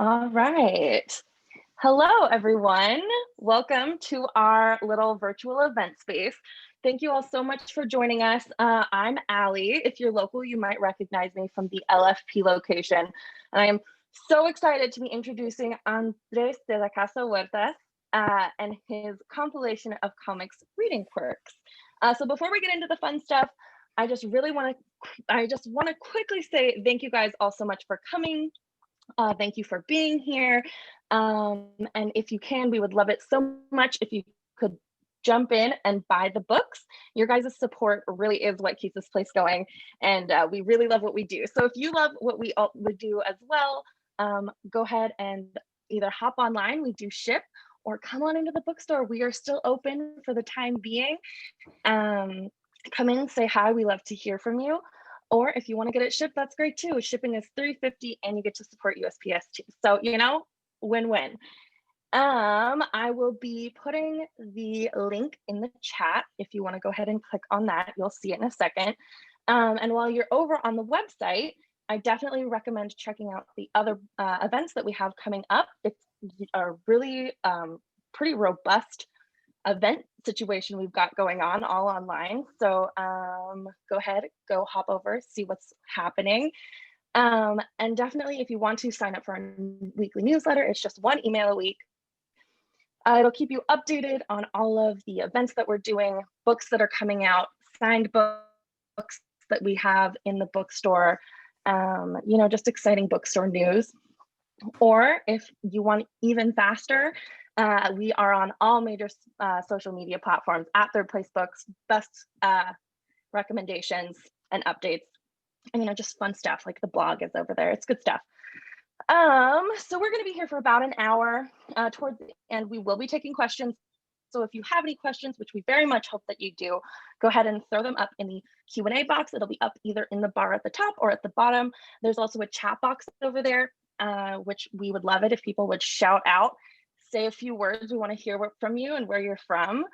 All right. Hello, everyone. Welcome to our little virtual event space. Thank you all so much for joining us. I'm Allie. If you're local, you might recognize me from the LFP location. And I am so excited to be introducing Andrés de la Casa-Huertas and his compilation of comics reading quirks. So before we get into the fun stuff, I just want to quickly say thank you guys all so much for coming. Thank you for being here. And if you can, we would love it so much if you could jump in and buy the books. Your guys' support really is what keeps this place going. And we really love what we do. So if you love what we would do as well, go ahead and either hop online, we do ship, or come on into the bookstore. We are still open for the time being. Come in, say hi, we love to hear from you. Or if you want to get it shipped, that's great too. Shipping is $3.50 and you get to support USPS too. So, win-win. I will be putting the link in the chat. If you want to go ahead and click on that, you'll see it in a second. And while you're over on the website, I definitely recommend checking out the other events that we have coming up. It's a really pretty robust event situation we've got going on all online. So go ahead, go hop over, see what's happening. And definitely if you want to sign up for our weekly newsletter, it's just one email a week. It'll keep you updated on all of the events that we're doing, books that are coming out, signed books that we have in the bookstore, just exciting bookstore news. Or if you want even faster, we are on all major social media platforms at Third Place Books, best recommendations and updates, and just fun stuff like the blog is over there. It's good stuff. So we're going to be here for about an hour. Towards the end, we will be taking questions. So if you have any questions, which we very much hope that you do, go ahead and throw them up in the Q&A box. It'll be up either in the bar at the top or at the bottom. There's also a chat box over there, which we would love it if people would shout out, say a few words. We want to hear from you and where you're from.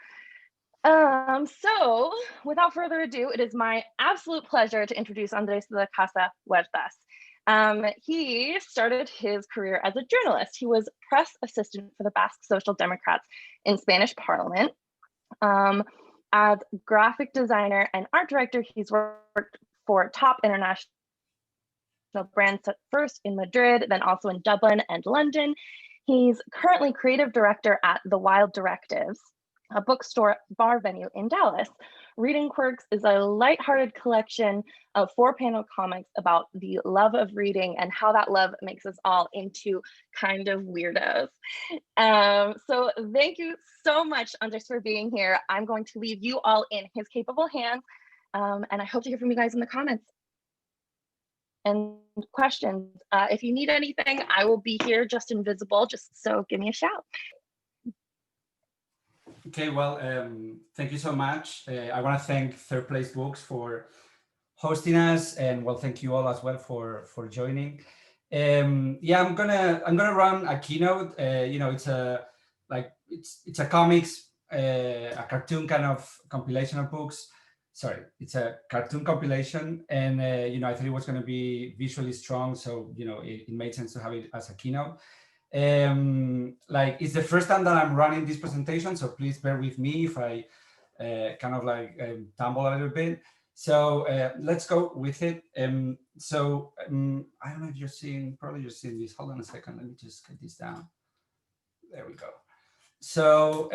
So without further ado, it is my absolute pleasure to introduce Andrés de la Casa-Huertas. He started his career as a journalist. He was press assistant for the Basque Social Democrats in Spanish Parliament. As graphic designer and art director, he's worked for top international brands, first in Madrid, then also in Dublin and London. He's currently creative director at The Wild Directives, a bookstore bar venue in Dallas. Reading Quirks is a lighthearted collection of 4-panel comics about the love of reading and how that love makes us all into kind of weirdos. So thank you so much, Andrés, for being here. I'm going to leave you all in his capable hands, and I hope to hear from you guys in the comments and questions. If you need anything, I will be here just invisible, so give me a shout. Okay, well, thank you so much. I want to thank Third Place Books for hosting us, and well, thank you all as well for joining. Yeah, I'm gonna run a keynote. It's a comics, a cartoon kind of compilation of books. Sorry, it's a cartoon compilation, and I thought it was going to be visually strong, so it made sense to have it as a keynote. It's the first time that I'm running this presentation, so please bear with me if I tumble a little bit. So let's go with it. I don't know if you're seeing, probably you're seeing this. Hold on a second, let me just get this down. There we go. So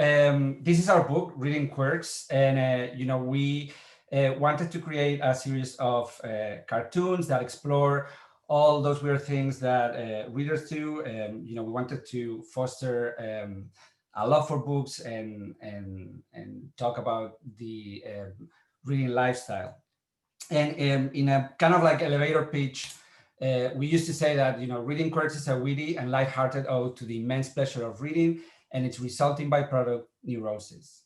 this is our book, Reading Quirks, and we wanted to create a series of cartoons that explore all those weird things that readers do. We wanted to foster a love for books and talk about the reading lifestyle. And in a kind of like elevator pitch, we used to say that Reading Quirks is a witty and lighthearted ode to the immense pleasure of reading and its resulting byproduct, neurosis.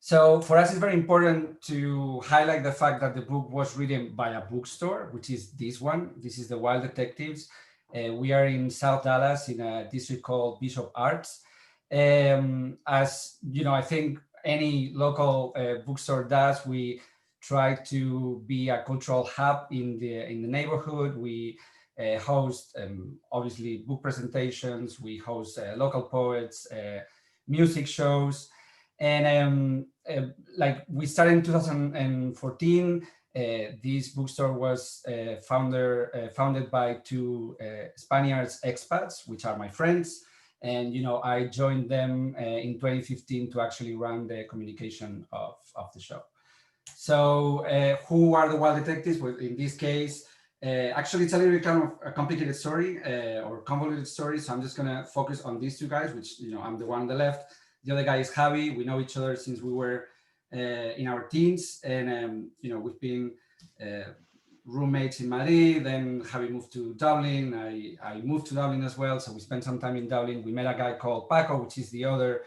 So for us, it's very important to highlight the fact that the book was written by a bookstore, which is this one. This is The Wild Detectives. We are in South Dallas in a district called Bishop Arts. As I think any local bookstore does, we try to be a cultural hub in the neighborhood. We host obviously book presentations. We host local poets, music shows, and like we started in 2014. This bookstore was founded by two Spaniards expats, which are my friends. And, you know, I joined them in 2015 to actually run the communication of the show. So who are the Wild Detectives? Well, in this case, actually, it's a little bit kind of a complicated story or convoluted story. So I'm just going to focus on these two guys, which, you know, I'm the one on the left. The other guy is Javi. We know each other since we were in our teens. And, you know, we've been roommates in Madrid. Then Javi moved to Dublin. I moved to Dublin as well. So we spent some time in Dublin. We met a guy called Paco, which is the other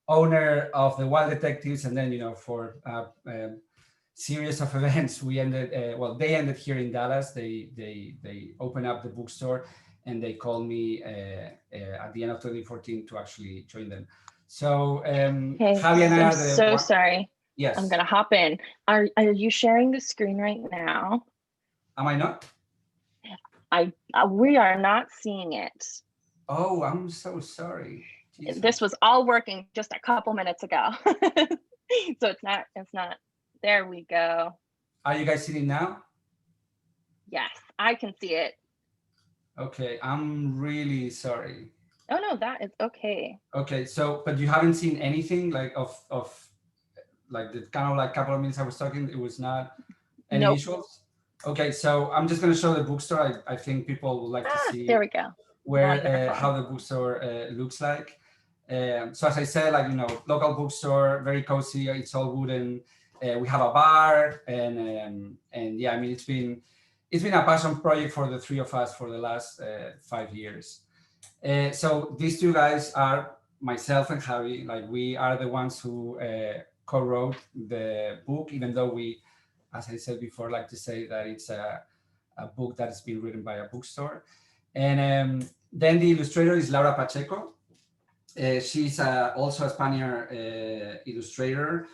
owner of the Wild Detectives. And then, you know, for series of events, we ended, well, they ended here in Dallas. They opened up the bookstore, and they called me at the end of 2014 to actually join them. So Javi and I are the so sorry. Yes. I'm gonna hop in. Are you sharing the screen right now? Am I not? We are not seeing it. Oh, I'm so sorry. Jesus. This was all working just a couple minutes ago. So it's not. There we go. Are you guys seeing it now? Yes, I can see it. Okay, I'm really sorry. Oh no, that is okay. Okay, so but you haven't seen anything like of like the kind of like couple of minutes I was talking, it was not any visuals? Okay, so I'm just going to show the bookstore. I think people would like to see there we go. Where how the bookstore looks like. So as I said, like, you know, local bookstore, very cozy. It's all wooden. We have a bar, and yeah, I mean, it's been a passion project for the three of us for the last 5 years. So these two guys are myself and Javi. Like, we are the ones who co-wrote the book, even though we, as I said before, like to say that it's a book that has been written by a bookstore. And then the illustrator is Laura Pacheco. She's also a Spaniard illustrator.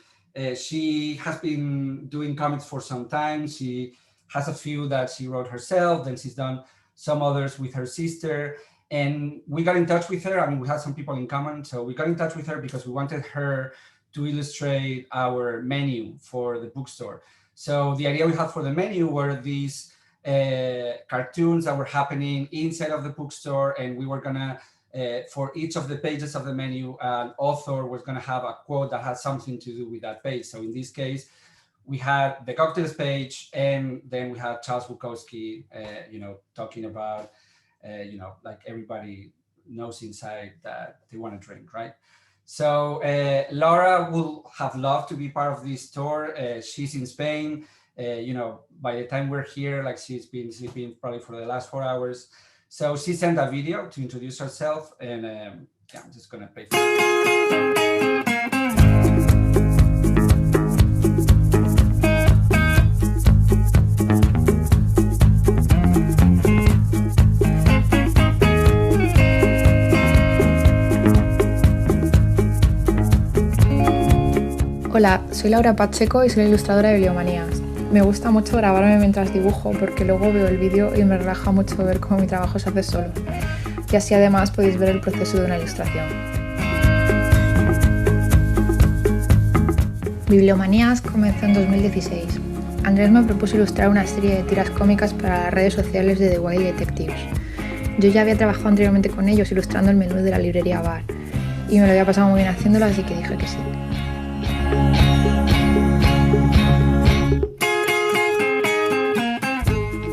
She has been doing comics for some time. She has a few that she wrote herself. Then she's done some others with her sister. And we got in touch with her. I mean, we had some people in common. So we got in touch with her because we wanted her to illustrate our menu for the bookstore. So the idea we had for the menu were these cartoons that were happening inside of the bookstore, and we were gonna, for each of the pages of the menu, an author was gonna have a quote that had something to do with that page. So in this case, we had the cocktails page, and then we had Charles Bukowski, you know, talking about, you know, like everybody knows inside that they want to drink, right? So Laura will have loved to be part of this tour. She's in Spain. You know, by the time we're here, like, she's been sleeping probably for the last 4 hours. So she sent a video to introduce herself, and yeah, I'm just gonna play for it. Hola, soy Laura Pacheco y soy la ilustradora de Bibliomanías. Me gusta mucho grabarme mientras dibujo porque luego veo el vídeo y me relaja mucho ver cómo mi trabajo se hace solo. Y así además podéis ver el proceso de una ilustración. Bibliomanías comenzó en 2016. Andrés me propuso ilustrar una serie de tiras cómicas para las redes sociales de The Wild Detectives. Yo ya había trabajado anteriormente con ellos ilustrando el menú de la librería Bar y me lo había pasado muy bien haciéndolo, así que dije que sí.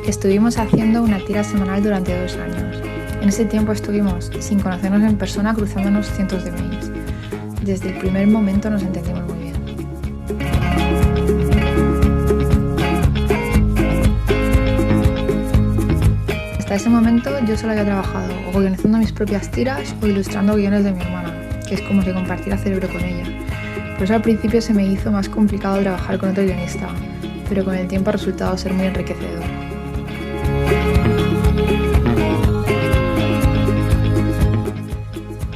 Estuvimos haciendo una tira semanal durante 2 años. En ese tiempo estuvimos, sin conocernos en persona, cruzándonos cientos de mails. Desde el primer momento nos entendimos muy bien. Hasta ese momento yo solo había trabajado o guionizando mis propias tiras o ilustrando guiones de mi hermana, que es como si compartiera cerebro con ella. Por eso al principio se me hizo más complicado trabajar con otro guionista, pero con el tiempo ha resultado ser muy enriquecedor.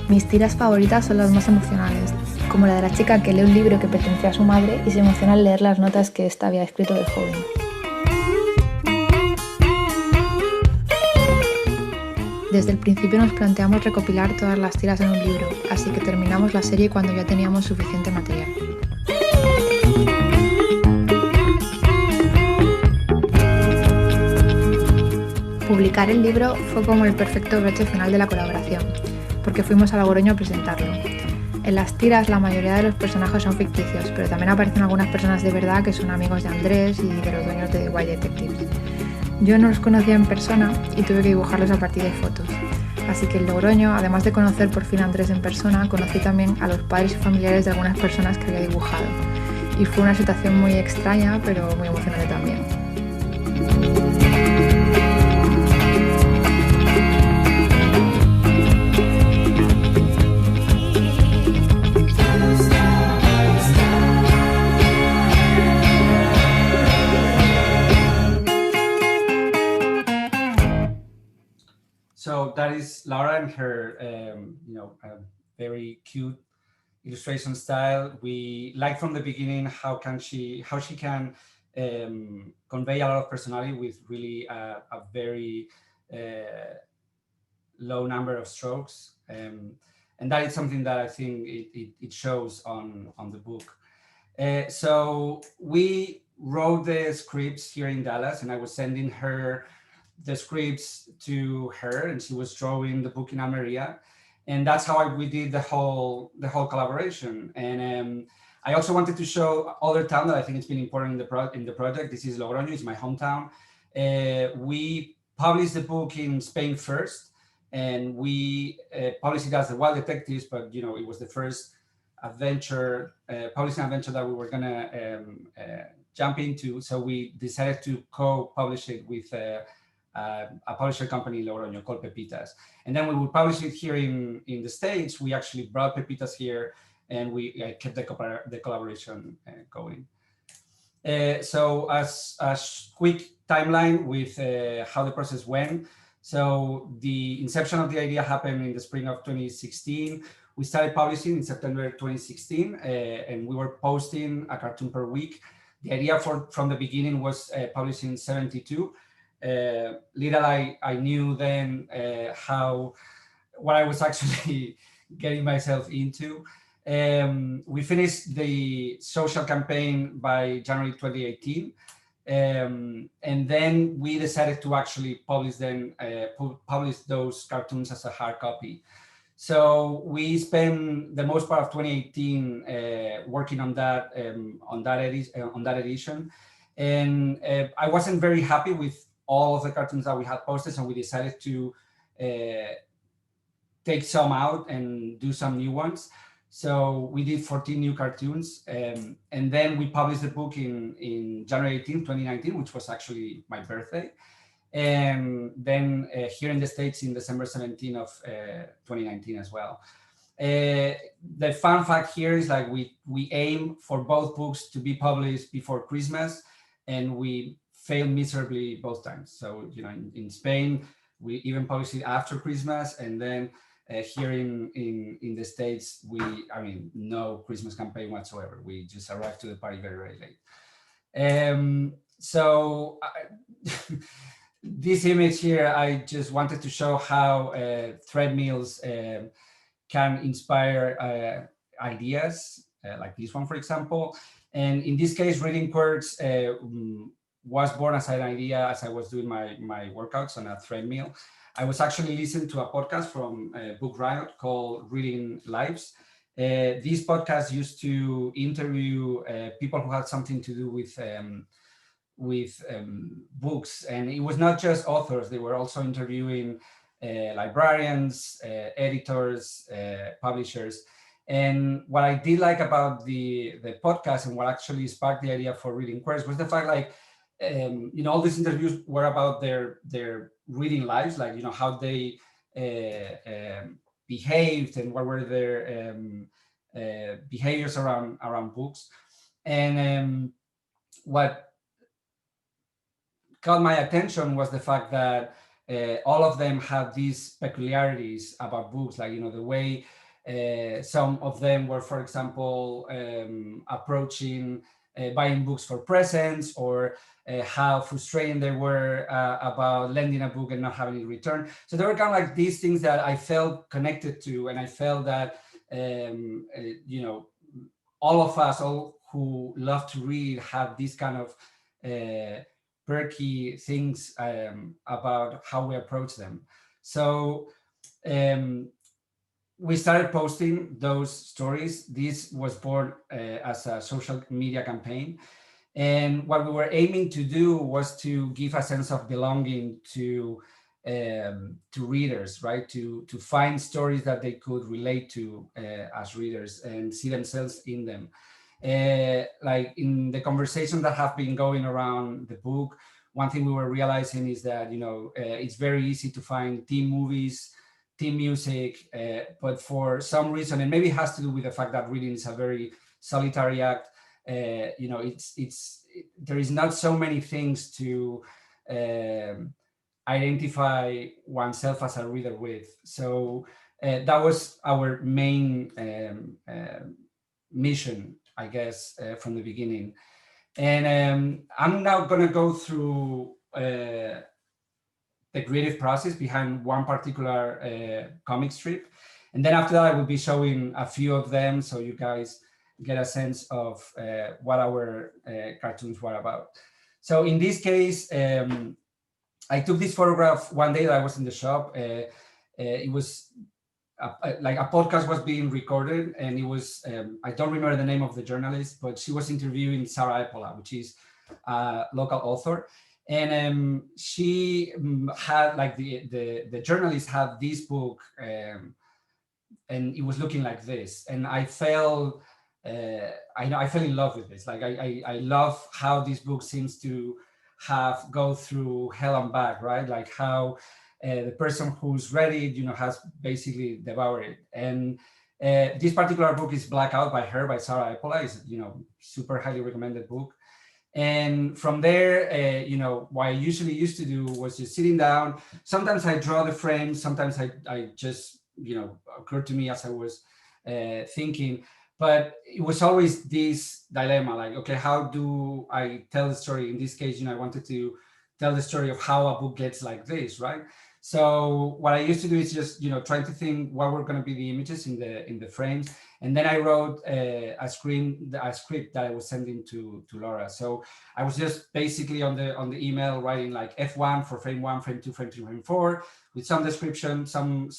Mis tiras favoritas son las más emocionales, como la de la chica que lee un libro que pertenecía a su madre y se emociona al leer las notas que ésta había escrito de joven. Desde el principio nos planteamos recopilar todas las tiras en un libro, así que terminamos la serie cuando ya teníamos suficiente material. Publicar el libro fue como el perfecto broche final de la colaboración, porque fuimos a Logroño a presentarlo. En las tiras la mayoría de los personajes son ficticios, pero también aparecen algunas personas de verdad que son amigos de Andrés y de los dueños de White Detectives. Yo no los conocía en persona y tuve que dibujarlos a partir de fotos. Así que en Logroño, además de conocer por fin a Andrés en persona, conocí también a los padres y familiares de algunas personas que había dibujado. Y fue una situación muy extraña, pero muy emocionante también. So that is Laura and her, very cute illustration style. We like from the beginning how she can convey a lot of personality with really a very low number of strokes, and that is something that I think it shows on the book. So we wrote the scripts here in Dallas, and I was sending her the scripts to her, and she was drawing the book in Almeria, and that's how we did the whole collaboration. And I also wanted to show other town that I think it's been important in the project. This is Logroño, it's my hometown. We published the book in Spain first, and we published it as the Wild Detectives, but it was the first publishing adventure that we were gonna jump into. So we decided to co-publish it with a publisher company in Logroño called Pepitas. And then when we published it here in the States, we actually brought Pepitas here, and we kept the collaboration going. So as a quick timeline with how the process went. So the inception of the idea happened in the spring of 2016. We started publishing in September 2016, and we were posting a cartoon per week. The idea from the beginning was publishing 72. Little I knew then what I was actually getting myself into. We finished the social campaign by January 2018. And then we decided to actually publish those cartoons as a hard copy. So we spent the most part of 2018 working on that edition, and I wasn't very happy with all of the cartoons that we had posted, so we decided to take some out and do some new ones. So we did 14 new cartoons, and then we published the book in January 18, 2019, which was actually my birthday. And then here in the States in December 17 of 2019 as well. The fun fact here is like we aim for both books to be published before Christmas, and we failed miserably both times. So in Spain we even published it after Christmas, and then here in the States no Christmas campaign whatsoever. We just arrived to the party very, very late. This image here, I just wanted to show how thread mills can inspire ideas, like this one, for example. And in this case, reading Quirks was born as an idea as I was doing my workouts on a thread mill. I was actually listening to a podcast from Book Riot called Reading Lives. This podcast used to interview people who had something to do with books, and it was not just authors. They were also interviewing librarians, editors, publishers. And what I did like about the podcast, and what actually sparked the idea for Reading Quirks, was the fact all these interviews were about their reading lives, how they behaved and what were their behaviors around books. And what caught my attention was the fact that all of them have these peculiarities about books, the way some of them were, for example, approaching buying books for presents, or how frustrating they were about lending a book and not having it returned. So there were kind of like these things that I felt connected to, and I felt that you know, all of us, all who love to read, have these kind of perky things about how we approach them. So we started posting those stories. This was born as a social media campaign. And what we were aiming to do was to give a sense of belonging to readers, right? To find stories that they could relate to as readers and see themselves in them. Like in the conversation that have been going around the book, one thing we were realizing is that, you know, it's very easy to find teen movies, teen music, but for some reason, and maybe it has to do with the fact that reading is a very solitary act, you know, there is not so many things to identify oneself as a reader with. So that was our main mission, I guess, from the beginning. And I'm now going to go through the creative process behind one particular comic strip. And then after that, I will be showing a few of them so you guys get a sense of what our cartoons were about. So in this case, I took this photograph one day that I was in the shop. It was like a podcast was being recorded, and it was, I don't remember the name of the journalist, but she was interviewing Sarah Epola, which is a local author. And she had, like, the journalist had this book, and it was looking like this. And I fell, I fell in love with this. Like, I love how this book seems to go through hell and back, right? Like how the person who's read it, you know, has basically devoured it. And this particular book is Blackout by Sarah Epola. It's, you know, super highly recommended book. And from there, you know, what I usually used to do was just sitting down. Sometimes I draw the frame. Sometimes I just, you know, occurred to me as I was thinking. But it was always this dilemma, like, okay, how do I tell the story? In this case, you know, I wanted to tell the story of how a book gets like this, right? So what I used to do is just, you know, trying to think what were going to be the images in the frames. And then I wrote a script that I was sending to Laura. So I was just basically on the email writing like F1 for frame 1, frame 2, frame 3, frame 4, with some description, some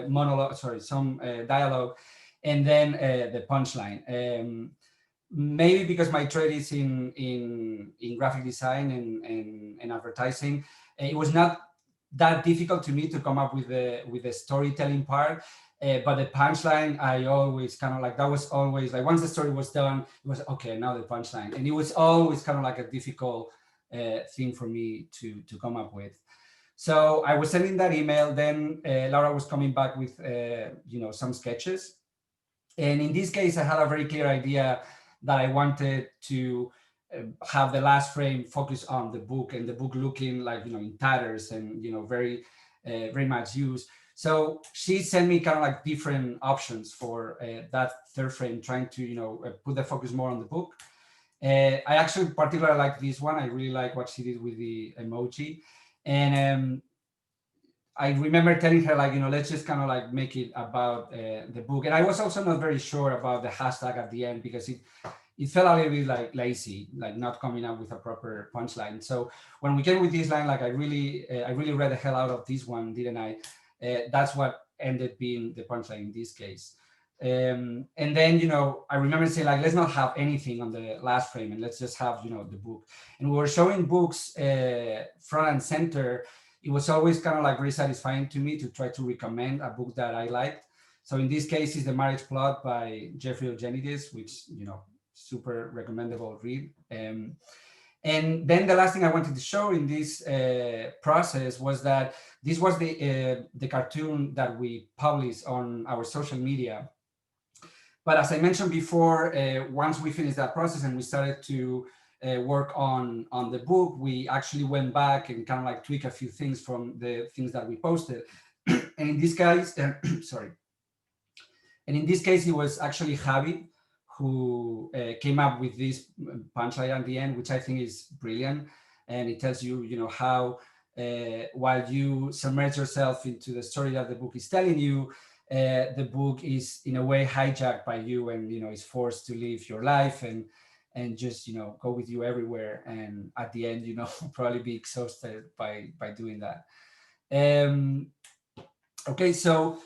monologue, some dialogue, and then the punchline. Maybe because my trade is in graphic design and advertising, it was not that difficult to me to come up with the storytelling part. But the punchline, I always kind of like, that was always like, once the story was done, it was okay, now the punchline. And it was always kind of like a difficult thing for me to come up with. So I was sending that email, then Laura was coming back with, you know, some sketches. And in this case, I had a very clear idea that I wanted to have the last frame focus on the book, and the book looking like, you know, in tatters and, you know, very much used. So she sent me kind of like different options for that third frame, trying to, you know, put the focus more on the book. I actually particularly like this one. I really like what she did with the emoji. And I remember telling her, like, you know, let's just kind of like make it about the book. And I was also not very sure about the hashtag at the end, because it felt a little bit like lazy, like not coming up with a proper punchline. So when we came with this line, like I really read the hell out of this one, didn't I? That's what ended being the punchline in this case. And then, you know, I remember saying, like, let's not have anything on the last frame, and let's just have, you know, the book. And we were showing books front and center. It was always kind of like very satisfying to me to try to recommend a book that I liked. So in this case, is The Marriage Plot by Jeffrey Eugenides, which, you know, super recommendable read. And then the last thing I wanted to show in this process was that this was the cartoon that we published on our social media. But as I mentioned before, once we finished that process and we started to work on the book, we actually went back and kind of like tweak a few things from the things that we posted. And in this case, sorry. And in this case, it was actually Javi who came up with this punchline at the end, which I think is brilliant. And it tells you, how while you submerge yourself into the story that the book is telling you, the book is in a way hijacked by you, and is forced to live your life and just go with you everywhere. And at the end, probably be exhausted by doing that. Okay, so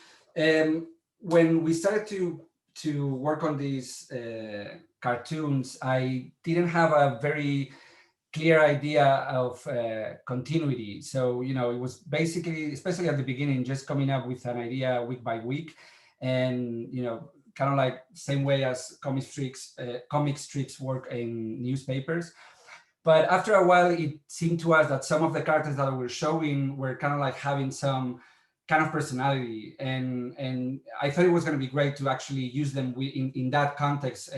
when we started to work on these cartoons, I didn't have a very clear idea of continuity. So, it was basically, especially at the beginning, just coming up with an idea week by week, and, kind of like same way as comic strips work in newspapers. But after a while, it seemed to us that some of the characters that we're showing were kind of like having some kind of personality, and I thought it was going to be great to actually use them in that context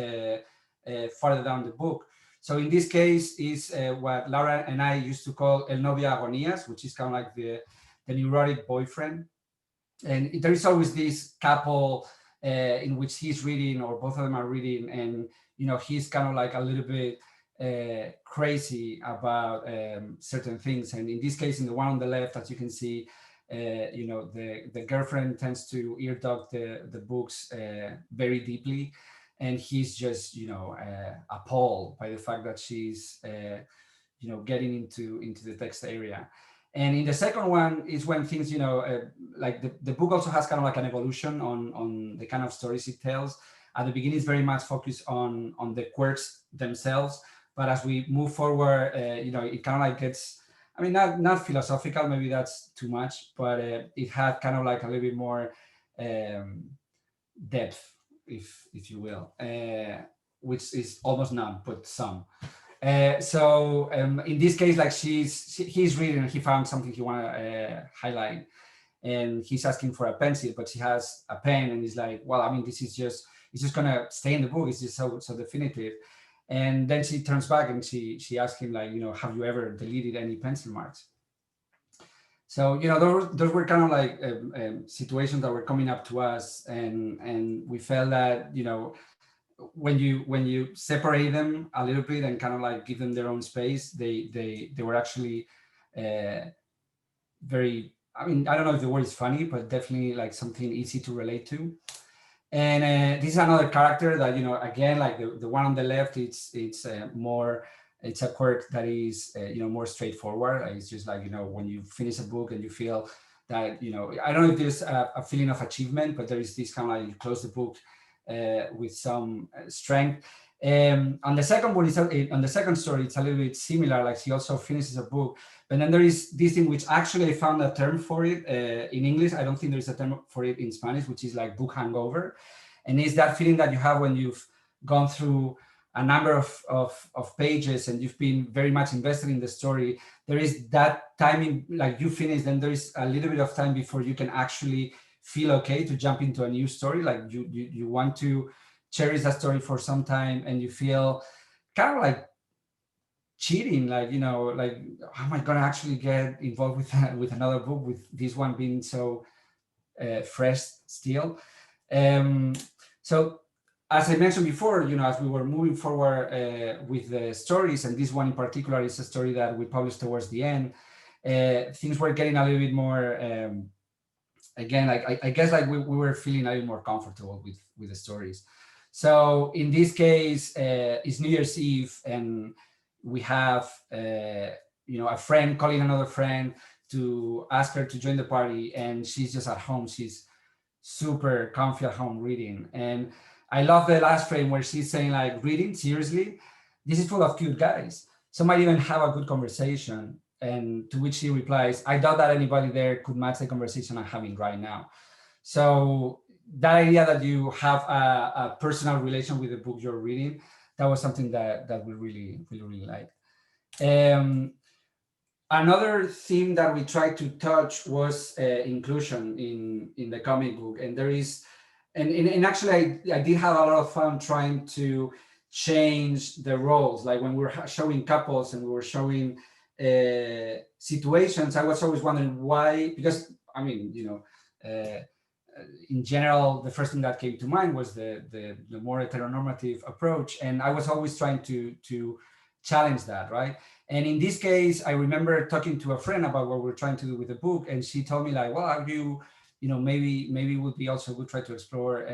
farther down the book. So in this case is what Laura and I used to call El Novio Agonías, which is kind of like the neurotic boyfriend. And there is always this couple in which he's reading, or both of them are reading, and he's kind of like a little bit crazy about certain things. And in this case, in the one on the left, as you can see, the girlfriend tends to ear dog the books very deeply, and he's just appalled by the fact that she's getting into the text area. And in the second one is when things like the book also has kind of like an evolution on the kind of stories it tells. At the beginning, it's very much focused on the quirks themselves, but as we move forward, it kind of like gets, I mean, not philosophical, maybe that's too much, but it had kind of like a little bit more depth, if you will, which is almost none, but some. So in this case, like he's reading and he found something he want to highlight, and he's asking for a pencil, but she has a pen, and he's like, well, I mean, it's just gonna stay in the book. It's just so definitive. And then she turns back and she asks him, like, have you ever deleted any pencil marks? So, those were kind of like situations that were coming up to us, and we felt that, when you separate them a little bit and kind of like give them their own space, they were actually very, I mean, I don't know if the word is funny, but definitely like something easy to relate to. And this is another character that, again, like the one on the left, it's a quirk that is, more straightforward. It's just like, when you finish a book and you feel that, I don't know if there's a feeling of achievement, but there is this kind of like, you close the book with some strength. On the second one, on the second story, it's a little bit similar. Like she also finishes a book, but then there is this thing which actually I found a term for it in English. I don't think there's a term for it in Spanish, which is like book hangover, and it's that feeling that you have when you've gone through a number of pages and you've been very much invested in the story. There is that timing, like you finish, then there is a little bit of time before you can actually feel okay to jump into a new story. Like you want to cherish that story for some time, and you feel kind of like cheating, like, like, how am I gonna actually get involved with another book, with this one being so fresh still. So as I mentioned before, as we were moving forward with the stories, and this one in particular is a story that we published towards the end, things were getting a little bit more again, like I guess like we were feeling a little more comfortable with the stories. So in this case, it's New Year's Eve, and we have a friend calling another friend to ask her to join the party, and she's just at home. She's super comfy at home reading. And I love the last frame where she's saying, like, reading, seriously? This is full of cute guys. Some might even have a good conversation. And to which she replies, I doubt that anybody there could match the conversation I'm having right now. So that idea that you have a personal relation with the book you're reading, that was something that we really liked. Another theme that we tried to touch was inclusion in the comic book. And there is, and actually I did have a lot of fun trying to change the roles. Like when we were showing couples and we were showing situations, I was always wondering why, because I mean, in general, the first thing that came to mind was the more heteronormative approach, and I was always trying to challenge that, right? And in this case, I remember talking to a friend about what we're trying to do with the book, and she told me like, well, are you know, maybe it would be also good try to explore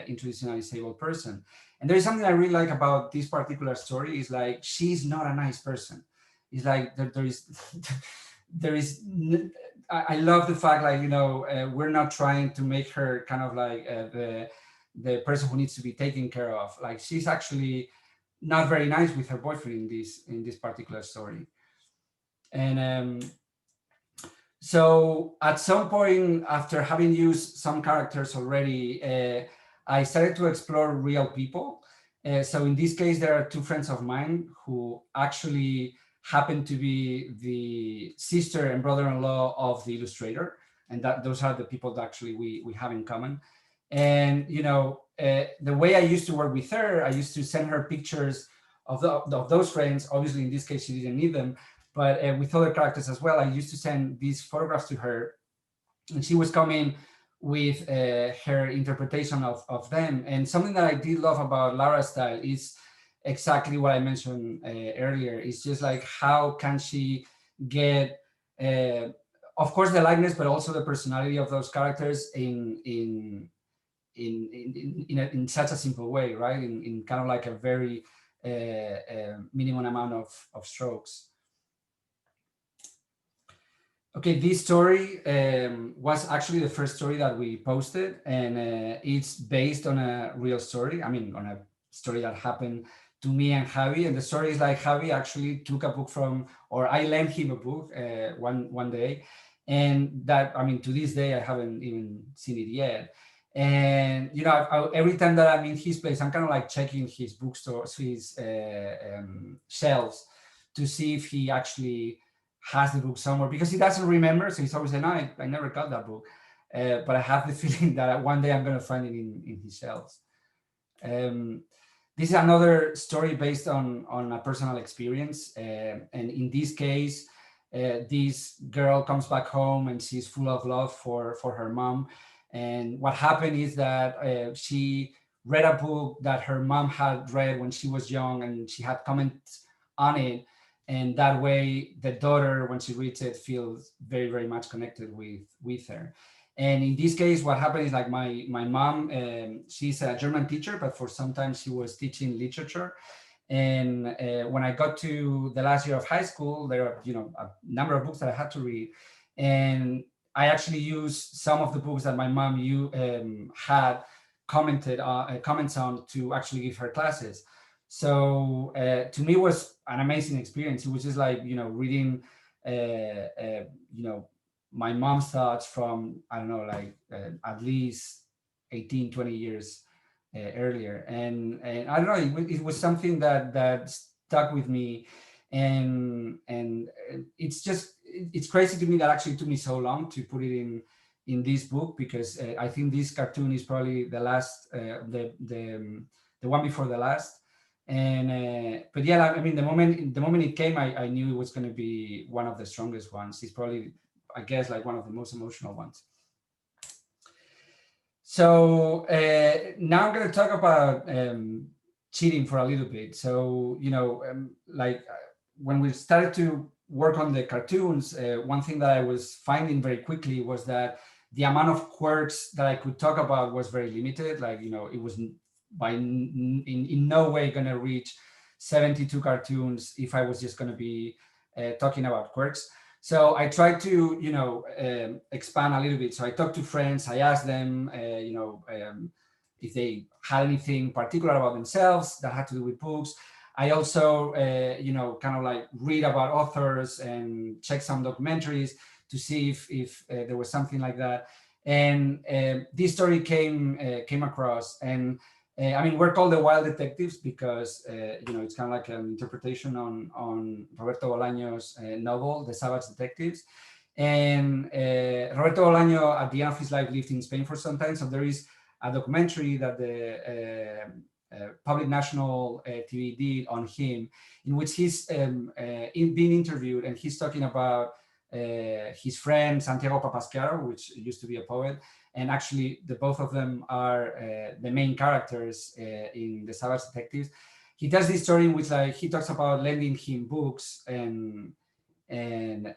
introducing a disabled person. And there is something I really like about this particular story is like, she's not a nice person. It's like there is I love the fact, like, you know, we're not trying to make her kind of like the person who needs to be taken care of. Like, she's actually not very nice with her boyfriend in this particular story. And so at some point, after having used some characters already, I started to explore real people. So in this case, there are two friends of mine who actually happen to be the sister and brother-in-law of the illustrator, and that those are the people that actually we have in common. And you know, the way I used to work with her, I used to send her pictures of those friends. Obviously, in this case, she didn't need them, but with other characters as well, I used to send these photographs to her, and she was coming with her interpretation of them. And something that I did love about Laura's style is exactly what I mentioned earlier. It's just like, how can she get, of course, the likeness, but also the personality of those characters in such a simple way, right? In kind of like a very minimum amount of strokes. Okay, this story was actually the first story that we posted, and it's based on a real story. I mean, on a story that happened to me and Javi. And the story is like, Javi actually took a book from, or I lent him a book one day, and that, I mean, to this day, I haven't even seen it yet. And you know, every time that I'm in his place, I'm kind of like checking his bookstores, his shelves, to see if he actually has the book somewhere, because he doesn't remember. So he's always saying, no, I never got that book. But I have the feeling that one day I'm going to find it in his shelves. This is another story based on a personal experience. And in this case, this girl comes back home and she's full of love for her mom. And what happened is that she read a book that her mom had read when she was young, and she had comments on it. And that way, the daughter, when she reads it, feels very, very much connected with her. And in this case, what happened is, like, my mom, she's a German teacher, but for some time she was teaching literature. And when I got to the last year of high school, there are, you know, a number of books that I had to read. And I actually used some of the books that my mom had comments on to actually give her classes. So to me, it was an amazing experience. It was just like, you know, reading, you know, my mom's thoughts from, I don't know, like at least 18, 20 years earlier. And I don't know, it was something that stuck with me. And it's crazy to me that actually took me so long to put it in this book, because I think this cartoon is probably the last, the one before the last. And but yeah, I mean, the moment it came, I knew it was going to be one of the strongest ones. It's probably, I guess, like one of the most emotional ones. So now I'm going to talk about cheating for a little bit. So, you know, when we started to work on the cartoons, one thing that I was finding very quickly was that the amount of quirks that I could talk about was very limited. Like, you know, it was in no way going to reach 72 cartoons if I was just going to be talking about quirks. So I tried to, you know, expand a little bit. So I talked to friends. I asked them, you know, if they had anything particular about themselves that had to do with books. I also, you know, kind of like read about authors and check some documentaries to see if there was something like that. And this story came across. And I mean, we're called the Wild Detectives because, you know, it's kind of like an interpretation on Roberto Bolaño's novel, The Savage Detectives. And Roberto Bolaño, at the end of his life, lived in Spain for some time. So there is a documentary that the Public National TV did on him, in which he's being interviewed, and he's talking about his friend Santiago Papasquiaro, which used to be a poet, and actually the both of them are the main characters in the Savage Detectives. He tells this story in which like he talks about lending him books, and when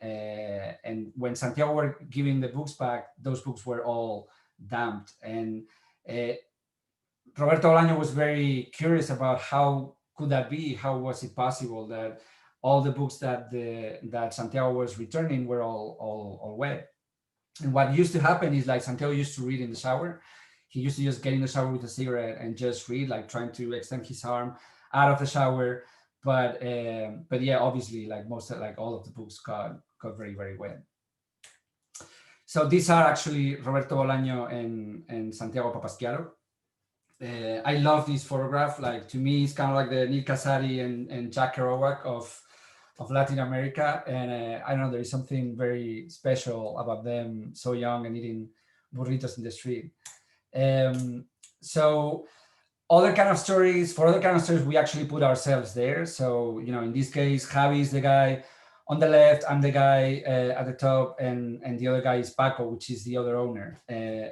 Santiago were giving the books back, those books were all damped, and Roberto Bolaño was very curious about how could that be, how was it possible that all the books that Santiago was returning were all wet. And what used to happen is like Santiago used to read in the shower. He used to just get in the shower with a cigarette and just read, like trying to extend his arm out of the shower. But yeah, obviously, like all of the books got very, very wet. So these are actually Roberto Bolaño and Santiago Papasquiaro. I love this photograph. Like, to me, it's kind of like the Neil Casari and Jack Kerouac of Latin America. And I don't know, there is something very special about them so young and eating burritos in the street. So for other kind of stories, we actually put ourselves there. So, in this case, Javi is the guy on the left, I'm the guy at the top, and the other guy is Paco, which is the other owner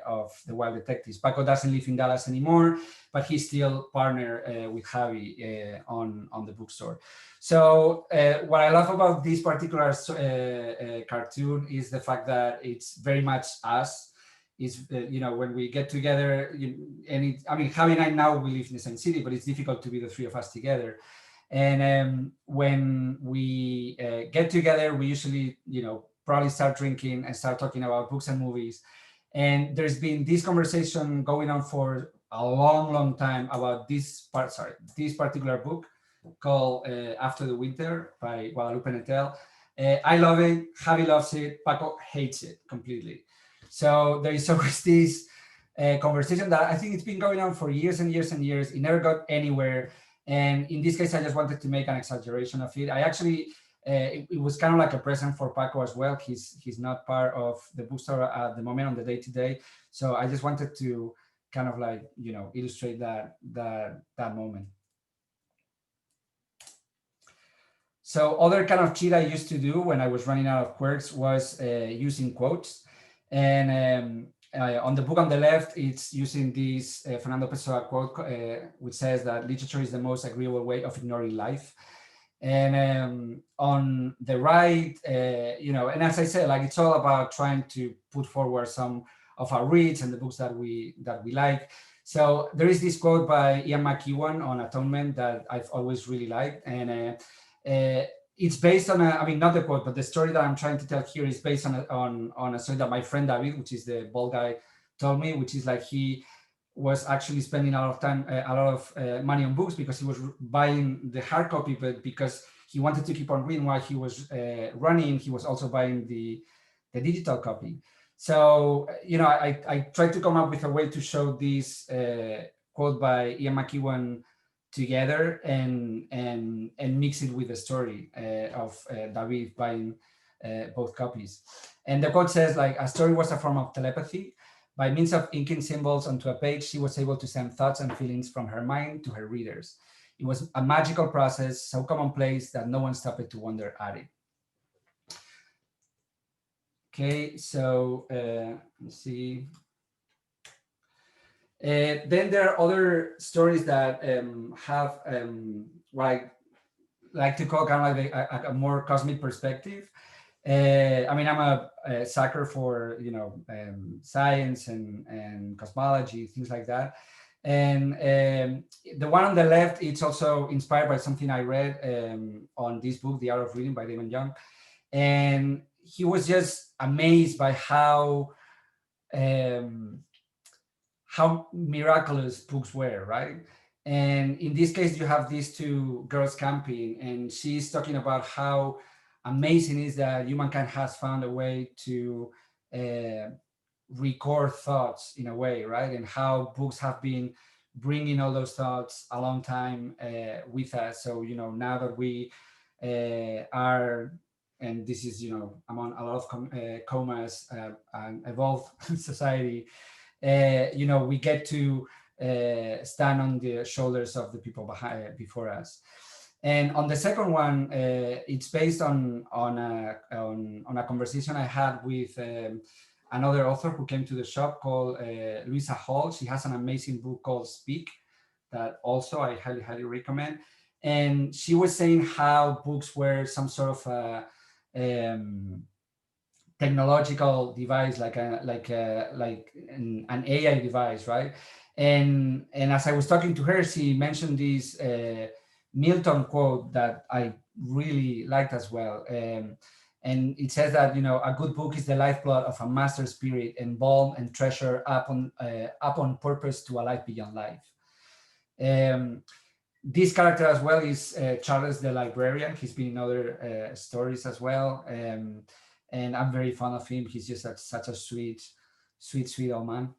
of the Wild Detectives. Paco doesn't live in Dallas anymore, but he's still partner with Javi on the bookstore. So what I love about this particular cartoon is the fact that it's very much us. Is when we get together, Javi and I now we live in the same city, but it's difficult to be the three of us together. And when we get together, we usually, probably start drinking and start talking about books and movies. And there's been this conversation going on for a long, long time about this particular book called After the Winter by Guadalupe Nettel. I love it. Javi loves it. Paco hates it completely. So there is always this conversation that I think it's been going on for years and years and years. It never got anywhere. And in this case, I just wanted to make an exaggeration of it. I actually, it was kind of like a present for Paco as well. He's not part of the bookstore at the moment on the day-to-day. So I just wanted to kind of like, illustrate that moment. So other kind of cheat I used to do when I was running out of quirks was using quotes. And on the book on the left, it's using this Fernando Pessoa quote, which says that literature is the most agreeable way of ignoring life. And on the right, and as I said, like it's all about trying to put forward some of our reads and the books that we like. So there is this quote by Ian McEwan on atonement that I've always really liked, and it's based on not the quote, but the story that I'm trying to tell here is based on a story that my friend David, which is the bald guy, told me, which is like he was actually spending a lot of money on books because he was buying the hard copy, but because he wanted to keep on reading while he was running, he was also buying the digital copy. So, I tried to come up with a way to show this quote by Ian McEwan together and mix it with the story of David buying both copies. And the quote says, like, a story was a form of telepathy. By means of inking symbols onto a page, she was able to send thoughts and feelings from her mind to her readers. It was a magical process, so commonplace that no one stopped to wonder at it. Okay, so let's see. Then there are other stories that have what I like to call kind of like a more cosmic perspective. I'm a sucker for science and cosmology, things like that. And the one on the left, it's also inspired by something I read on this book, The Art of Reading by Damon Young, and he was just amazed by how miraculous books were, right? And in this case, you have these two girls camping, and she's talking about how amazing is that humankind has found a way to record thoughts in a way, right? And how books have been bringing all those thoughts a long time with us. So, now that we are, and this is, among a lot of commas, an evolved society, we get to stand on the shoulders of the people before us. And on the second one, it's based on a conversation I had with another author who came to the shop called Louisa Hall. She has an amazing book called Speak that also I highly, highly recommend. And she was saying how books were some sort of technological device, like an AI device, right? And as I was talking to her, she mentioned this Milton quote that I really liked as well. And it says that, you know, a good book is the lifeblood of a master spirit, embalmed and treasured up on purpose to a life beyond life. This character as well is Charles the librarian. He's been in other stories as well. And I'm very fond of him. He's just such a sweet old man.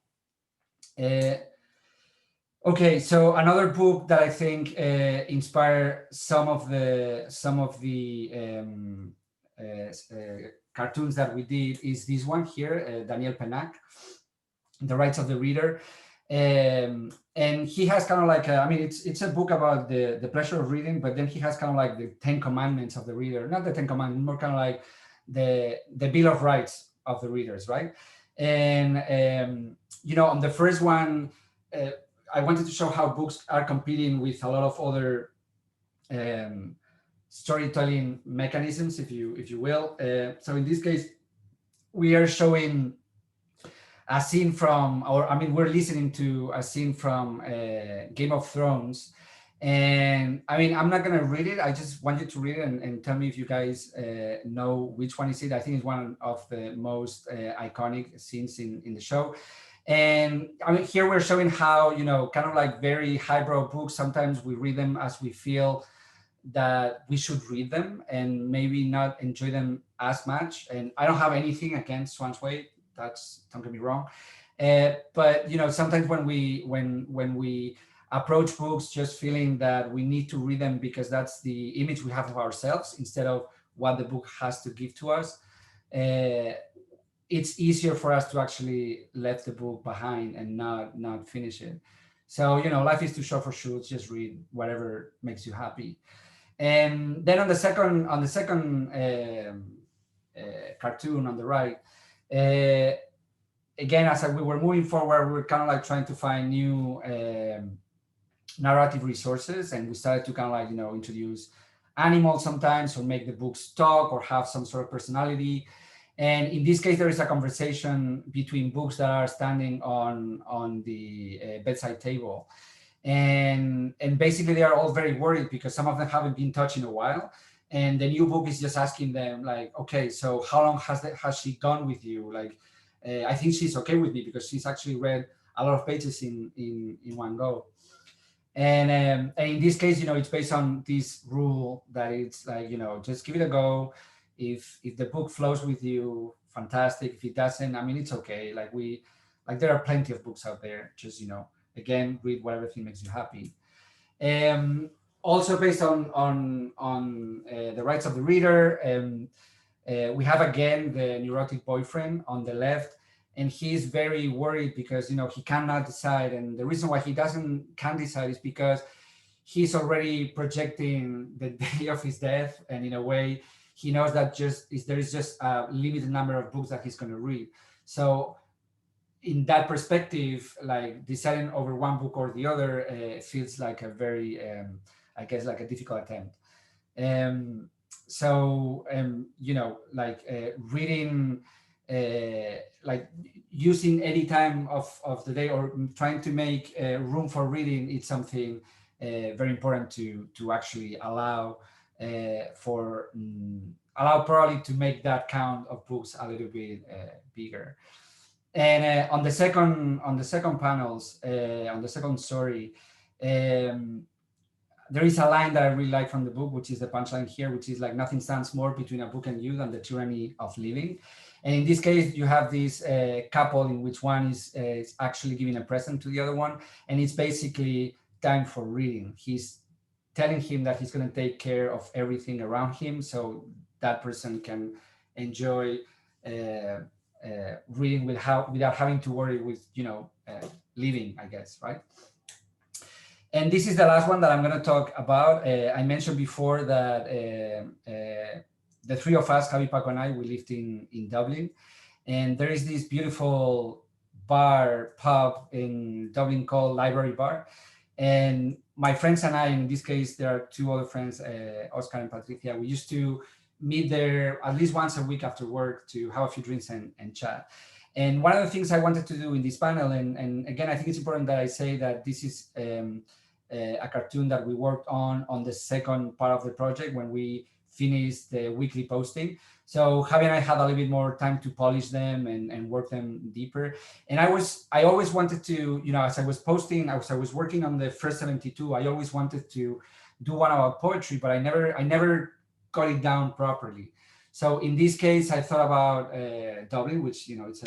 Okay, so another book that I think inspired some of the cartoons that we did is this one here, Daniel Pennac, The Rights of the Reader. And he has kind of like it's a book about the pleasure of reading, but then he has kind of like the 10 commandments of the reader, not the 10 commandments, more kind of like the Bill of Rights of the readers, right? And you know, on the first one, I wanted to show how books are competing with a lot of other storytelling mechanisms, if you will. So in this case, we are showing a scene from, we're listening to a scene from Game of Thrones. And I mean, I'm not going to read it. I just want you to read it and tell me if you guys know which one is it. I think it's one of the most iconic scenes in the show. And I mean, here we're showing how, you know, kind of like very highbrow books, sometimes we read them as we feel that we should read them and maybe not enjoy them as much. And I don't have anything against Swan's Way. Don't get me wrong. But, you know, sometimes when we approach books just feeling that we need to read them because that's the image we have of ourselves instead of what the book has to give to us, it's easier for us to actually let the book behind and not finish it. So, you know, life is too short for shoots. Just read whatever makes you happy. And then on the second cartoon on the right, again, as we were moving forward, we were kind of like trying to find new narrative resources, and we started to kind of like, you know, introduce animals sometimes, or make the books talk or have some sort of personality. And in this case, there is a conversation between books that are standing on the bedside table. And basically they are all very worried because some of them haven't been touched in a while. And the new book is just asking them like, okay, so how long has she gone with you? Like, I think she's okay with me because she's actually read a lot of pages in one go. And in this case, you know, it's based on this rule that it's like, you know, just give it a go. If the book flows with you, fantastic. If it doesn't, I mean, it's okay. Like there are plenty of books out there. Just, you know, again, read whatever thing makes you happy. Also based on the rights of the reader, we have again the neurotic boyfriend on the left, and he's very worried because, you know, he cannot decide. And the reason why he can't decide is because he's already projecting the day of his death, and in a way, he knows that there is just a limited number of books that he's going to read. So in that perspective, like deciding over one book or the other feels like a very, I guess, like a difficult attempt. You know, like reading, like using any time of the day or trying to make room for reading, it's something very important to actually allow probably to make that count of books a little bit bigger. And on the second panels, on the second story, there is a line that I really like from the book, which is the punchline here, which is like, nothing stands more between a book and you than the tyranny of living. And in this case, you have this couple in which one is actually giving a present to the other one, and it's basically time for reading. He's telling him that he's going to take care of everything around him, so that person can enjoy reading without having to worry with, you know, living, I guess, right? And this is the last one that I'm going to talk about. I mentioned before that the three of us, Javi, Paco, and I, we lived in Dublin. And there is this beautiful pub in Dublin called Library Bar. And my friends and I, in this case, there are two other friends, Oscar and Patricia, we used to meet there at least once a week after work to have a few drinks and chat. And one of the things I wanted to do in this panel, and again, I think it's important that I say that this is a cartoon that we worked on the second part of the project when we finished the weekly posting. So Javi and I had a little bit more time to polish them and work them deeper. And I always wanted to, as I was posting, as I was working on the first 72, I always wanted to do one about poetry, but I never got it down properly. So in this case, I thought about Dublin, which, it's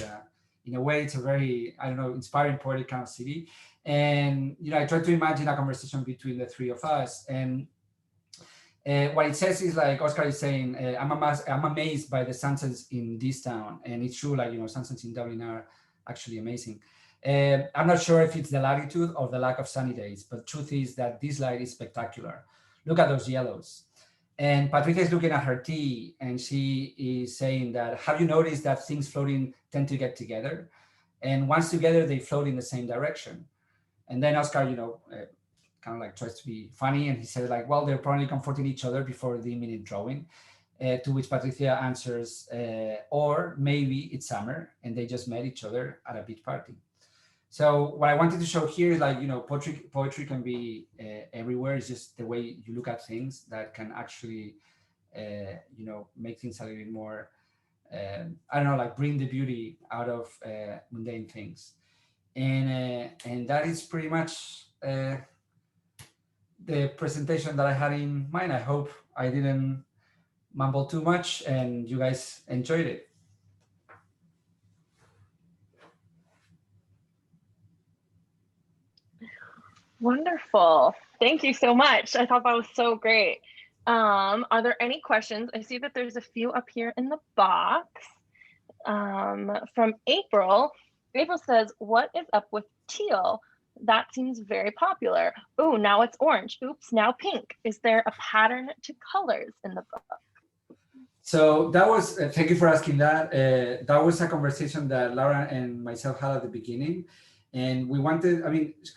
in a way, it's a very, inspiring poetic kind of city. And, I tried to imagine a conversation between the three of us. And what it says is like Oscar is saying, I'm amazed by the sunsets in this town. And it's true, like, sunsets in Dublin are actually amazing. I'm not sure if it's the latitude or the lack of sunny days, but truth is that this light is spectacular. Look at those yellows. And Patricia is looking at her tea and she is saying that, have you noticed that things floating tend to get together? And once together, they float in the same direction. And then Oscar, kind of like tries to be funny. And he says like, well, they're probably comforting each other before the minute drawing. To which Patricia answers, or maybe it's summer and they just met each other at a beach party. So what I wanted to show here is like, poetry can be everywhere. It's just the way you look at things that can actually, make things a little bit more, like bring the beauty out of mundane things. And that is pretty much the presentation that I had in mind. I hope I didn't mumble too much and you guys enjoyed it. Wonderful. Thank you so much. I thought that was so great. Are there any questions? I see that there's a few up here in the box. From April. April says, what is up with teal? That seems very popular. Oh, now it's orange. Oops, now pink. Is there a pattern to colors in the book? So that was, thank you for asking that. That was a conversation that Laura and myself had at the beginning. And we wanted,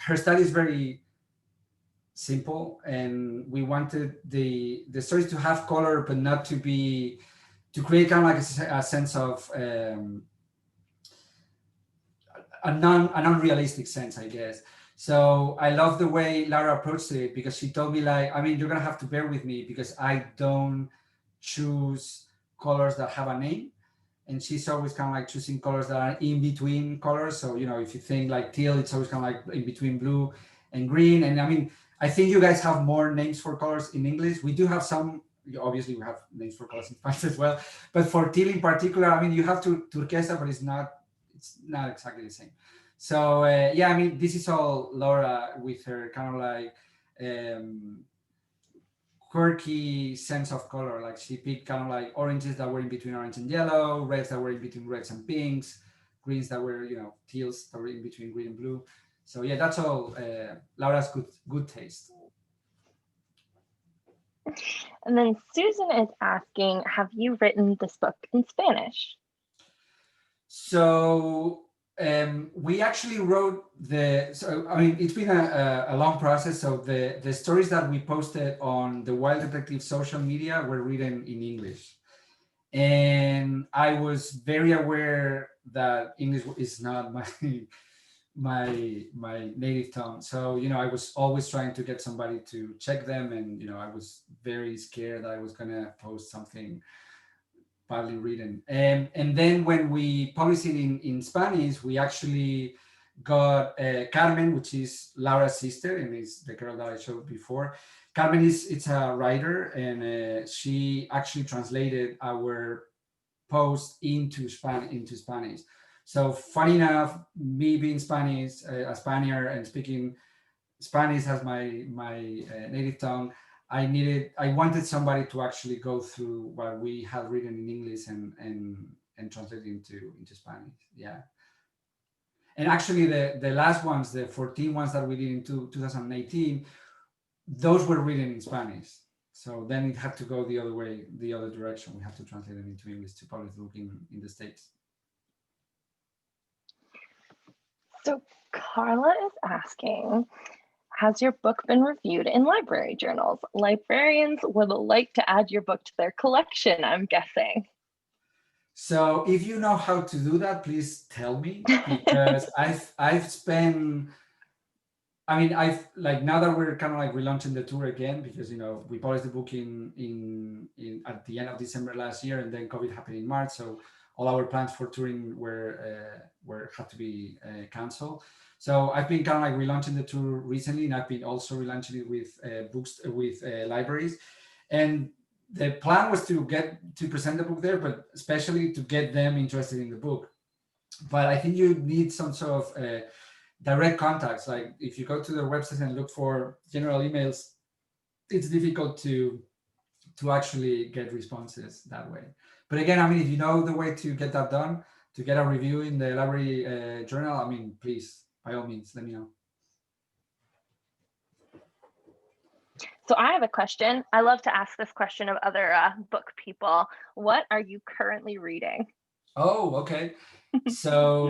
her study is very simple and we wanted the stories to have color, but not to create kind of like a sense of a non-realistic sense, I guess. So I love the way Laura approached it because she told me like, you're gonna have to bear with me because I don't choose colors that have a name. And she's always kind of like choosing colors that are in between colors. So, if you think like teal, it's always kind of like in between blue and green. And I think you guys have more names for colors in English. We do have some, obviously we have names for colors in Spanish as well. But for teal in particular, you have turquesa, but it's not exactly the same. So this is all Laura with her kind of like quirky sense of color. Like she picked kind of like oranges that were in between orange and yellow, reds that were in between reds and pinks, greens that were, teals that were in between green and blue. So yeah, that's all Laura's good taste. And then Susan is asking, have you written this book in Spanish? So we actually wrote it's been a long process. So the stories that we posted on the Wild Detective social media were written in English. And I was very aware that English is not my native tongue. So, I was always trying to get somebody to check them. And, I was very scared that I was gonna post something badly written. And then when we published it in Spanish, we actually got Carmen, which is Laura's sister and is the girl that I showed before. Carmen it's a writer and she actually translated our post into Spanish. So funny enough, me being Spanish, a Spaniard and speaking Spanish as my native tongue, I wanted somebody to actually go through what we had written in English and translate it into Spanish. Yeah. And actually the last ones, the 14 ones that we did in 2018, those were written in Spanish. So then it had to go the other way, the other direction. We have to translate them into English to publish the book in the States. So Carla is asking, has your book been reviewed in library journals? Librarians would like to add your book to their collection, I'm guessing. So if you know how to do that, please tell me, because I've spent, I mean, I've like, now that we're kind of like relaunching the tour again, because we published the book in at the end of December last year, and then COVID happened in March, so all our plans for touring were had to be canceled. So I've been kind of like relaunching the tour recently, and I've been also relaunching it with books with libraries, and the plan was to present the book there, but especially to get them interested in the book. But I think you need some sort of direct contacts. Like if you go to their website and look for general emails, it's difficult to actually get responses that way. But again, I mean, if you know the way to get that done, to get a review in the library journal, I mean, please, by all means, let me know. So I have a question. I love to ask this question of other book people. What are you currently reading? Oh, okay. So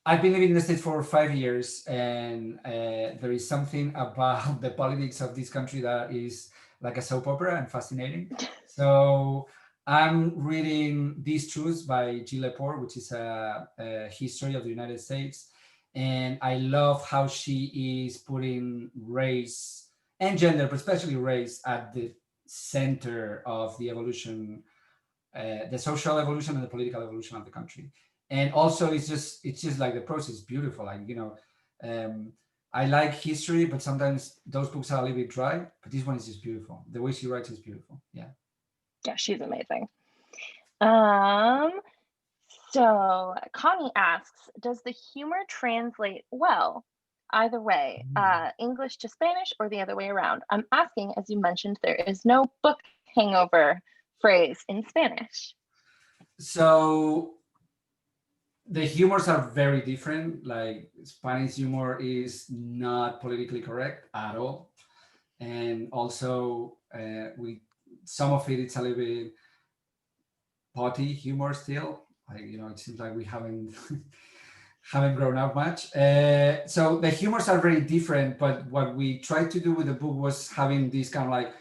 I've been living in the States for 5 years, and there is something about the politics of this country that is like a soap opera and fascinating. So I'm reading These Truths by Jill Lepore, which is a history of the United States. And I love how she is putting race and gender, but especially race, at the center of the evolution, the social evolution and the political evolution of the country. And also, it's just like the process is beautiful. Like I like history, but sometimes those books are a little bit dry. But this one is just beautiful. The way she writes is beautiful. Yeah. Yeah, she's amazing. So Connie asks, does the humor translate well? Either way, English to Spanish or the other way around? I'm asking, as you mentioned, there is no book hangover phrase in Spanish. So the humors are very different. Like Spanish humor is not politically correct at all. And also some of it's a little bit potty humor still. Like, it seems like we haven't haven't grown up much. So the humors are very different, but what we tried to do with the book was having this kind of like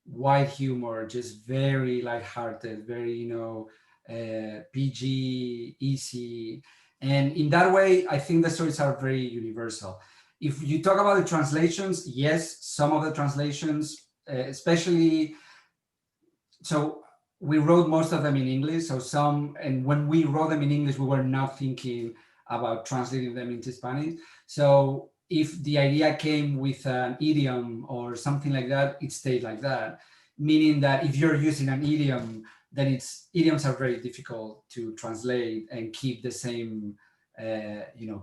white humor, just very lighthearted, very, PG, easy. And in that way, I think the stories are very universal. If you talk about the translations, yes, some of the translations, especially, so we wrote most of them in English. So and when we wrote them in English, we were not thinking about translating them into Spanish. So if the idea came with an idiom or something like that, it stayed like that. Meaning that if you're using an idiom, then idioms are very difficult to translate and keep the same,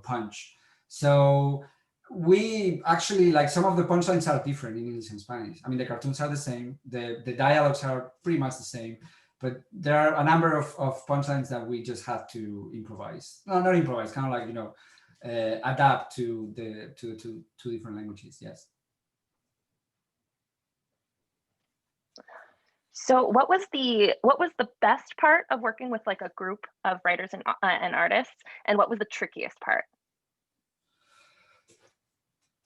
punch. So we actually, like, some of the punchlines are different in English and Spanish. I mean, the cartoons are the same, the dialogues are pretty much the same, but there are a number of punchlines that we just had to improvise. No, not improvise, kind of like, adapt to the two different languages. Yes. So what was the best part of working with like a group of writers and artists, and what was the trickiest part?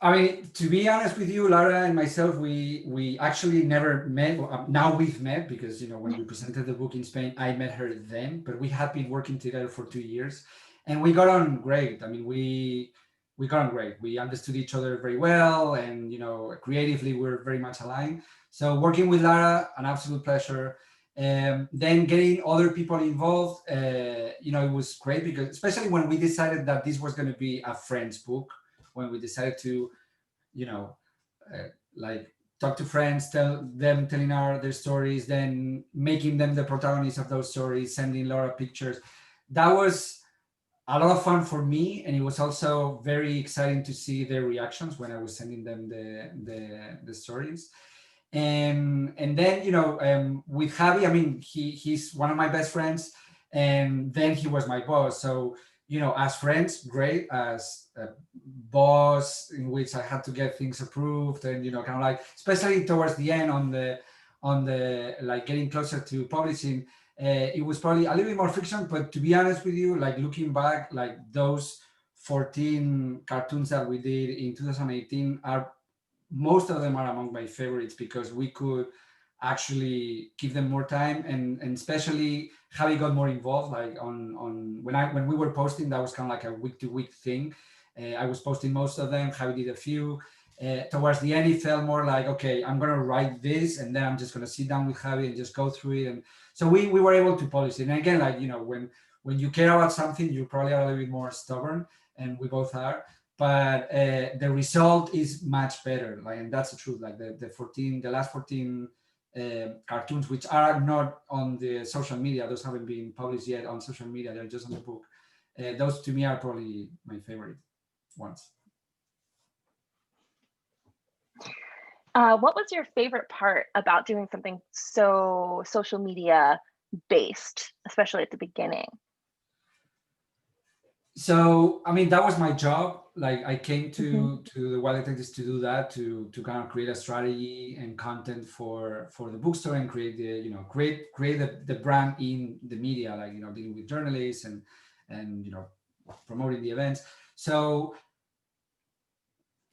I mean, to be honest with you, Lara and myself, we actually never met. Now we've met because, when we presented the book in Spain, I met her then, but we had been working together for 2 years and we got on great. I mean, we got on great. We understood each other very well, and, creatively, we're very much aligned. So working with Lara, an absolute pleasure. Then getting other people involved, it was great, because especially when we decided that this was going to be a friend's book, when we decided to, talk to friends, telling their stories, then making them the protagonists of those stories, sending Laura pictures. That was a lot of fun for me, and it was also very exciting to see their reactions when I was sending them the stories. And then, with Javi, I mean, he's one of my best friends, and then he was my boss. So, as friends, great. As a boss, in which I had to get things approved, and, kind of like, especially towards the end on the like getting closer to publishing, it was probably a little bit more fiction, but to be honest with you, like looking back, like those 14 cartoons that we did in 2018 are, most of them are among my favorites because we could actually give them more time, and especially Javi got more involved, like on when we were posting, that was kind of like a week to week thing. I was posting most of them, Javi did a few. Towards the end, it felt more like, okay, I'm gonna write this and then I'm just gonna sit down with Javi and just go through it. And so we were able to polish it. And again, like, you know, when you care about something, you probably are a little bit more stubborn, and we both are. But the result is much better. Like, and that's the truth. Like the last 14 cartoons, which are not on the social media, those haven't been published yet on social media, they're just on the book. Those to me are probably my favorite ones. What was your favorite part about doing something so social media based, especially at the beginning? So, I mean, that was my job. Like, I came to the Wild Detectives to do that, to kind of create a strategy and content for the bookstore, and create the, you know, create the brand in the media, like, you know, dealing with journalists and you know, promoting the events. So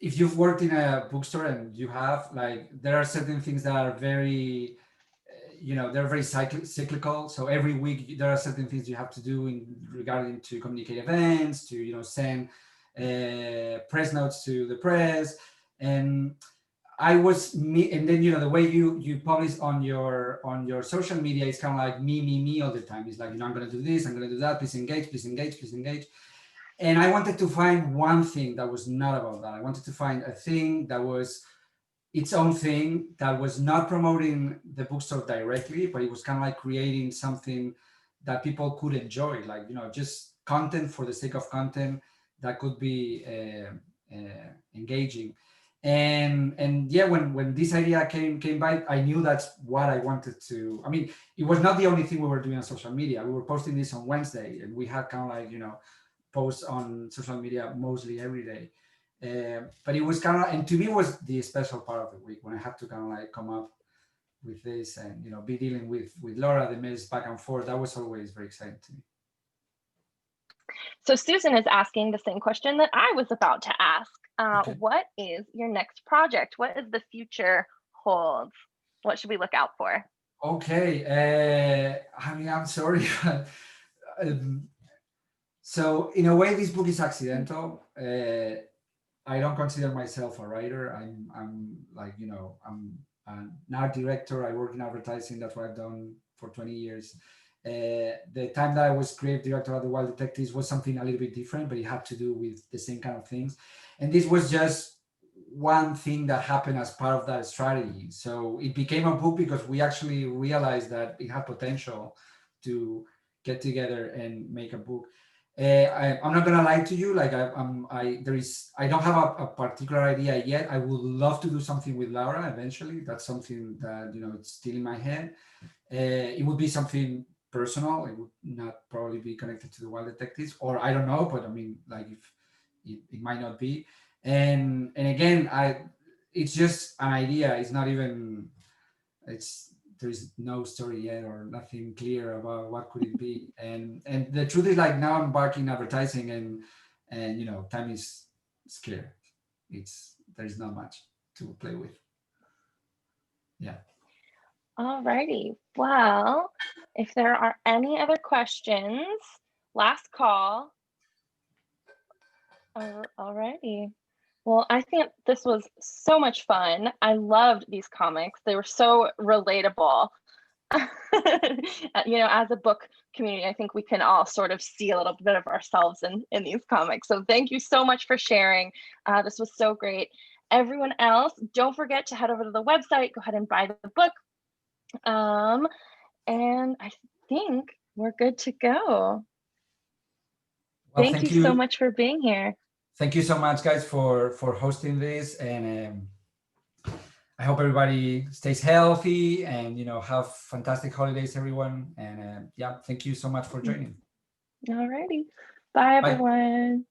if you've worked in a bookstore, and you have, like, there are certain things that are very, you know, they're very cyclical. So every week there are certain things you have to do in regarding to communicate events, to, you know, send press notes to the press. And and then, you know, the way you publish on your social media is kind of like me all the time. It's like, you know, I'm going to do this, I'm going to do that, please engage, please engage, please engage. And I wanted to find one thing that was not about that. I wanted to find a thing that was its own thing, that was not promoting the bookstore directly, but it was kind of like creating something that people could enjoy, like, you know, just content for the sake of content that could be engaging. And yeah, when this idea came by, I knew that's what I wanted to. I mean, it was not the only thing we were doing on social media. We were posting this on Wednesday, and we had kind of like, you know, posts on social media mostly every day. But it was kind of, and to me was the special part of the week, when I had to kind of like come up with this, and, you know, be dealing with Laura, the mails back and forth. That was always very exciting to me. So Susan is asking the same question that I was about to ask. Okay. What is your next project? What is the future holds? What should we look out for? Okay. I mean, I'm sorry, but so in a way, this book is accidental. I don't consider myself a writer. I'm like, you know, I'm an art director. I work in advertising. That's what I've done for 20 years. The time that I was creative director at the Wild Detectives was something a little bit different, but it had to do with the same kind of things. And this was just one thing that happened as part of that strategy. So it became a book because we actually realized that it had potential to get together and make a book. I'm not gonna lie to you. Like, I don't have a particular idea yet. I would love to do something with Laura eventually. That's something that, you know, it's still in my head. It would be something personal. It would not probably be connected to the Wild Detectives, or I don't know. But I mean, like, if it might not be. And again, it's just an idea. It's not even. There's no story yet, or nothing clear about what could it be. And the truth is, like, now I'm back in advertising, and you know, time is scarce. There's not much to play with. Yeah. Alrighty. Well, if there are any other questions, last call. Alrighty. Well, I think this was so much fun. I loved these comics. They were so relatable. You know, as a book community, I think we can all sort of see a little bit of ourselves in these comics. So thank you so much for sharing. This was so great. Everyone else, don't forget to head over to the website, go ahead and buy the book. And I think we're good to go. Well, thank you so much for being here. Thank you so much, guys, for hosting this, and I hope everybody stays healthy, and, you know, have fantastic holidays, everyone. And yeah, thank you so much for joining. Alrighty, bye everyone.